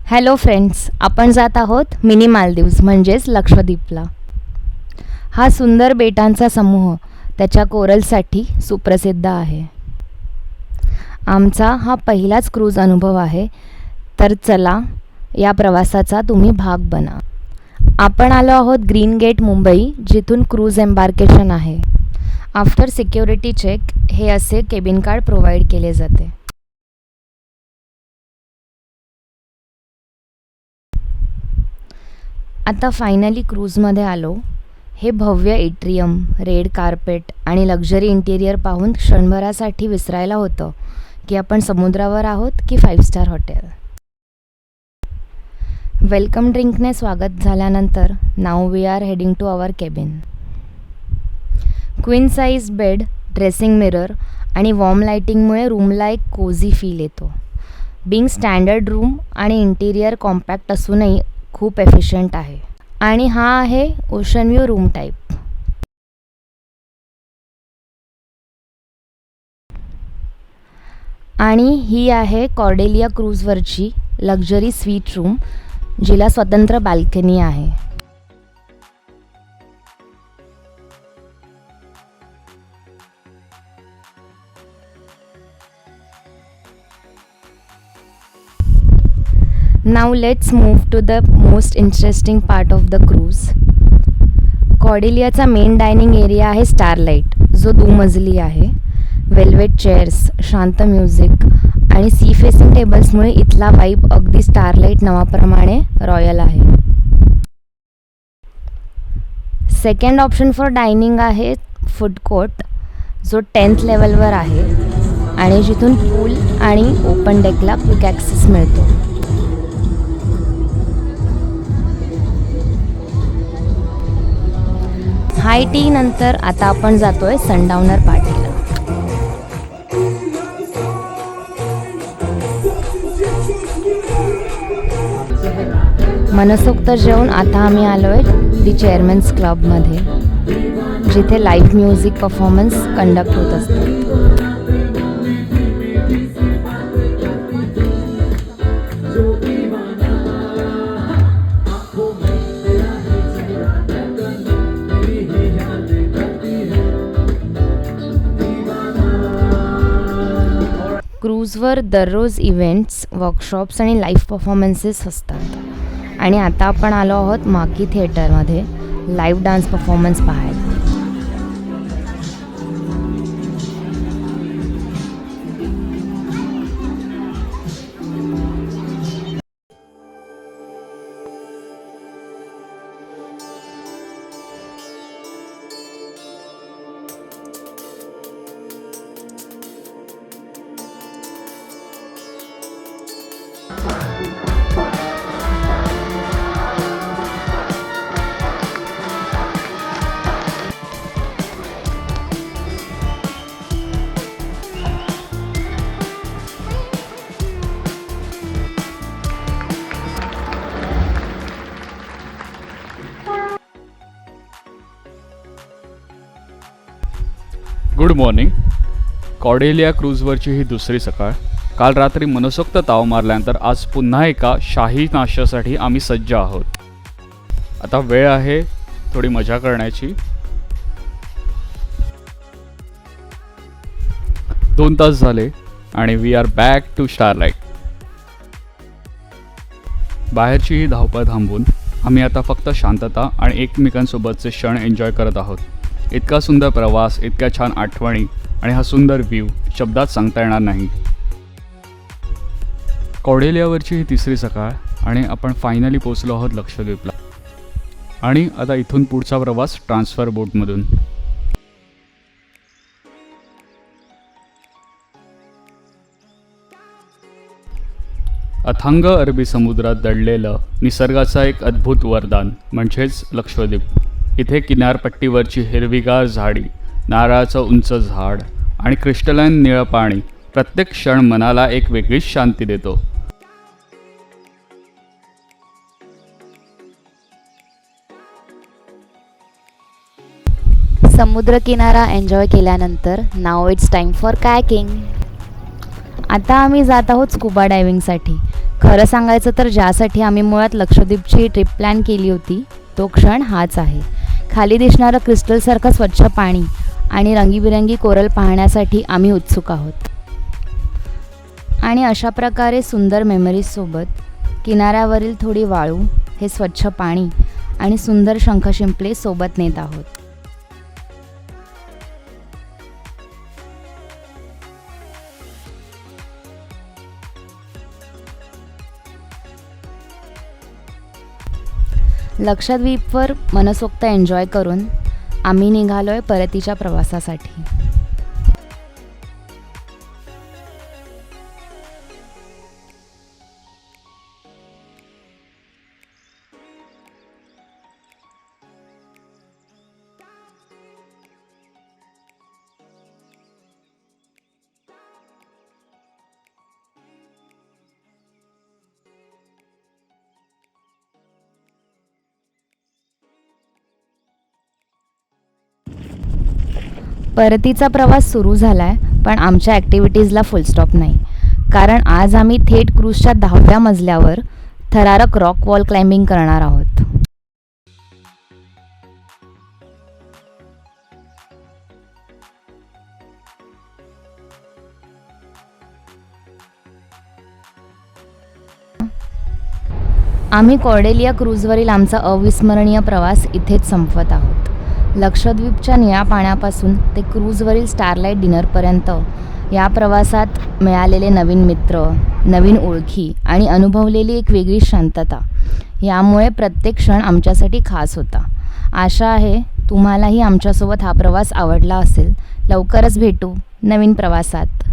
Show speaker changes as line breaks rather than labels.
Hello friends, आपण जात आहोत मिनी मालदीव्स म्हणजेच लक्षद्वीपला. हा सुंदर बेटांचा समूह त्याच्या कोरलसाठी सुप्रसिद्ध आहे. आमचा हा पहिलाच क्रूज अनुभव आहे, तर चला या प्रवासाचा तुम्ही भाग बना. आपण आलो आहोत ग्रीन गेट मुंबई, जिथून क्रूज एम्बार्केशन आहे. आफ्टर सिक्युरिटी चेक हे असे केबिन कार्ड प्रोव्हाइड केले जाते. आता फायनली क्रूजमध्ये आलो. हे भव्य एट्रियम, रेड कार्पेट आणि लक्झरी इंटिरियर पाहून क्षणभरासाठी विसरायला होतं की आपण समुद्रावर आहोत की 5 स्टार हॉटेल. वेलकम ड्रिंकने स्वागत झाल्यानंतर नाव we are heading to our cabin. Queen size bed, dressing mirror आणि वॉर्म लाईटिंगमुळे रूमला एक कोझी फील येतो. बिंग स्टँडर्ड रूम आणि इंटिरियर कॉम्पॅक्ट असूनही खूप एफिशियंट आहे. आणि हा आहे ओशन व्ह्यू रूम टाईप. आणि ही आहे कॉर्डेलिया क्रूजवरची लक्झरी स्वीट रूम, जिला स्वतंत्र बाल्कनी आहे. Now let's move to the most interesting part of the cruise. कॉर्डेलियाचा मेन डायनिंग एरिया आहे स्टारलाईट, जो 2 मजली आहे. वेल्वेट चेअर्स, शांत म्युझिक आणि सी फेसिंग टेबल्समुळे इथला वाईब अगदी स्टारलाईट नावाप्रमाणे रॉयल आहे. सेकंड ऑप्शन फॉर डायनिंग आहे फूड कोर्ट, जो 10th लेवलवर आहे आणि जिथून पूल आणि ओपन डेकला क्विक ॲक्सेस मिळतो. हाय टी नंतर आता आपण जातोय सनडाऊनर पार्टीला. मनसोक्त जेवून आता आम्ही आलोय दी चेअरमन्स क्लबमध्ये, जिथे लाईव्ह म्युझिक परफॉर्मन्स कंडक्ट होत असतात. क्रूजवर दररोज इव्हेंट्स, वर्कशॉप्स आणि लाईव्ह परफॉर्मन्सेस असतात. आणि आता आपण आलो आहोत माकी थिएटरमध्ये लाईव्ह डान्स परफॉर्मन्स पाहायला.
Good morning. कॉर्डेलिया क्रूजवरची ही दुसरी सकाळ. काल रात्री मनसोक्त ताव मारल्यानंतर आज पुन्हा एका शाही नाश्त्यासाठी आम्ही सज्ज आहोत. आता वेळ आहे थोडी मजा करण्याची. 2 तास झाले आणि we are back to Starlight. बाहेरची ही धावपळ थांबून आम्ही आता फक्त शांतता आणि एकमेकांसोबतचे क्षण एन्जॉय करत आहोत. इतका सुंदर प्रवास, इतक्या छान आठवणी आणि हा सुंदर व्ह्यू शब्दात सांगता येणार नाही. कॉर्डेलियावरची ही तिसरी सकाळ आणि आपण फायनली पोचलो आहोत लक्षद्वीपला. आणि आता इथून पुढचा प्रवास ट्रान्सफर बोटमधून. अथांग अरबी समुद्रात दडलेलं निसर्गाचं एक अद्भुत वरदान म्हणजेच लक्षद्वीप. इथे किनारपट्टीवरची हिरवीगार झाडी, नारळाचं उंच झाड आणि क्रिस्टलाइन निळं पाणी प्रत्येक क्षण मनाला एक वेगळीच शांती देतो.
समुद्रकिनारा एन्जॉय केल्यानंतर नाव इट्स टाईम फॉर कायाकिंग. आता आम्ही जात आहोत स्कुबा डायव्हिंगसाठी. खरं सांगायचं तर ज्यासाठी आम्ही मुळात लक्षद्वीपची ट्रिप प्लॅन केली होती तो क्षण हाच आहे. खाली दिसणारं क्रिस्टलसारखं स्वच्छ पाणी आणि रंगीबिरंगी कोरल पाहण्यासाठी आम्ही उत्सुक आहोत. आणि अशा प्रकारे सुंदर मेमरीजसोबत किनाऱ्यावरील थोडी वाळू, हे स्वच्छ पाणी आणि सुंदर शंखशिंपले सोबत नेत आहोत. लक्षद्वीपवर मनसोक्त एन्जॉय करून आम्ही निघालोय परतीच्या प्रवासासाठी. परतीचा प्रवास सुरू झालाय, पण आमच्या ॲक्टिव्हिटीजला फुलस्टॉप नाही. कारण आज आम्ही थेट क्रूजच्या 10व्या मजल्यावर थरारक रॉक वॉल क्लाइम्बिंग करणार आहोत. आम्ही कॉर्डेलिया क्रूजवरील आमचा अविस्मरणीय प्रवास इथेच संपवत आहोत. लक्षद्वीपच्या निळ्या पाण्यापासून ते क्रूजवरील स्टारलाईट डिनरपर्यंत या प्रवासात मिळालेले नवीन मित्र, नवीन ओळखी आणि अनुभवलेली एक वेगळी शांतता, यामुळे प्रत्येक क्षण आमच्यासाठी खास होता. आशा आहे तुम्हालाही आमच्यासोबत हा प्रवास आवडला असेल. लवकरच भेटू नवीन प्रवासात.